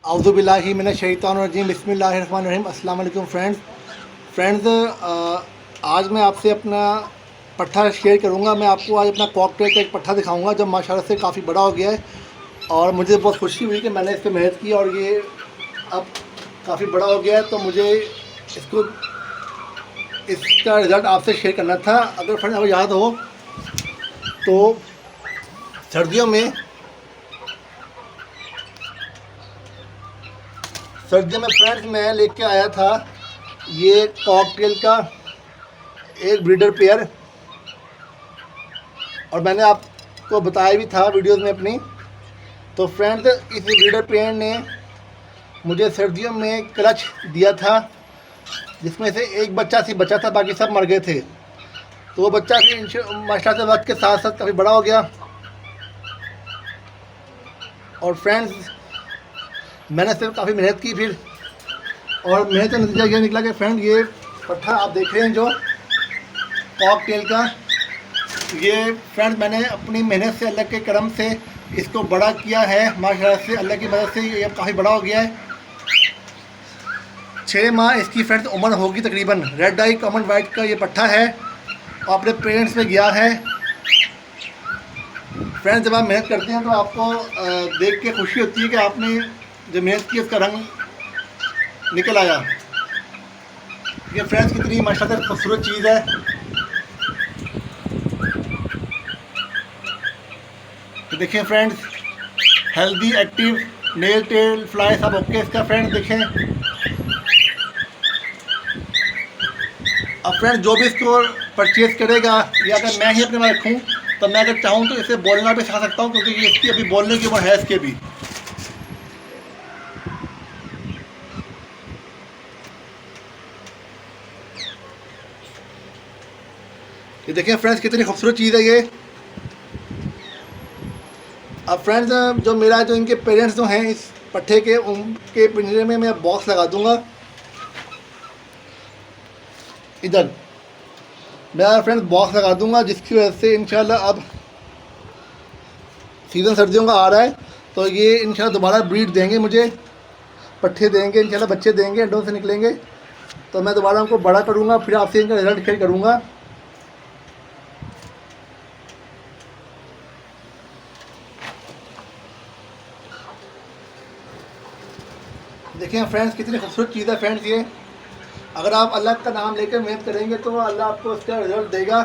औज़ुबिल्लाहि मिनश्शैतानिर्रजीम बिस्मिल्लाहिर्रहमानिर्रहीम। अस्सलाम वालेकुम फ्रेंड्स, आज मैं आपसे अपना पट्ठा शेयर करूंगा। मैं आपको आज अपना कॉकटेल का एक पट्ठा दिखाऊंगा जो माशाल्लाह से काफ़ी बड़ा हो गया है और मुझे बहुत खुशी हुई कि मैंने इस पर मेहनत की और ये अब काफ़ी बड़ा हो गया है। तो मुझे इसको इसका रिज़ल्ट आपसे शेयर करना था। अगर फ्रेंड्स आपको याद हो तो सर्दियों में फ्रेंड्स मैं लेके आया था ये कॉकटेल का एक ब्रीडर पेयर और मैंने आपको बताया भी था वीडियोस में अपनी। तो फ्रेंड्स इस ब्रीडर पेयर ने मुझे सर्दियों में क्लच दिया था जिसमें से एक बच्चा बचा था, बाकी सब मर गए थे। तो वो बच्चा भी माशाल्लाह से वक्त के साथ साथ काफ़ी बड़ा हो गया। और फ्रेंड्स मैंने इस पर काफ़ी मेहनत की फिर, और मेहनत का नतीजा ये निकला कि फ्रेंड ये पट्ठा आप देख रहे हैं जो कॉकटेल का, ये फ्रेंड मैंने अपनी मेहनत से, अल्लाह के करम से इसको बड़ा किया है। माशाल्लाह से अल्लाह की मदद से ये काफ़ी बड़ा हो गया है। 6 माह इसकी फ्रेंड्स उम्र होगी तकरीबन। रेड आई कॉमन वाइट का ये पट्ठा है और अपने पेरेंट्स में गया है। फ्रेंड्स जब आप मेहनत करते हैं तो आपको देख के खुशी होती है कि आपने जो मेहनत की उसका रंग निकल आया। ये फ्रेंड्स कितनी माशाल्लाह खूबसूरत चीज़ है। तो देखिए friends, healthy active nail tail fly सब ओके इसका फ्रेंड्स देखें। अब फ्रेंड्स जो भी इसको परचेज़ करेगा या अगर मैं ही अपने में रखूँ तो मैं अगर चाहूँ तो इसे बोलना भी सिखा सकता हूँ, क्योंकि ये इसकी अभी बोलने की उम्र है इसके भी। ये देखिए फ्रेंड्स कितनी खूबसूरत चीज़ है ये। अब फ्रेंड्स जो मेरा जो इनके पेरेंट्स जो हैं इस पट्ठे के, उनके पिंजरे में मैं बॉक्स लगा दूंगा इधर। मैं फ्रेंड्स बॉक्स लगा दूंगा जिसकी वजह से इंशाल्लाह अब सीज़न सर्दियों का आ रहा है तो ये इंशाल्लाह दोबारा ब्रीड देंगे, मुझे पट्ठे देंगे इंशाल्लाह, बच्चे देंगे, अंडों से निकलेंगे। तो मैं दोबारा उनको बड़ा करूँगा, फिर आपसे इनका रिजल्ट शेयर करूँगा। देखिए फ्रेंड्स कितनी खूबसूरत चीज़ है फ्रेंड्स ये। अगर आप अल्लाह का नाम लेकर मेहनत करेंगे तो अल्लाह आपको इसका रिजल्ट देगा।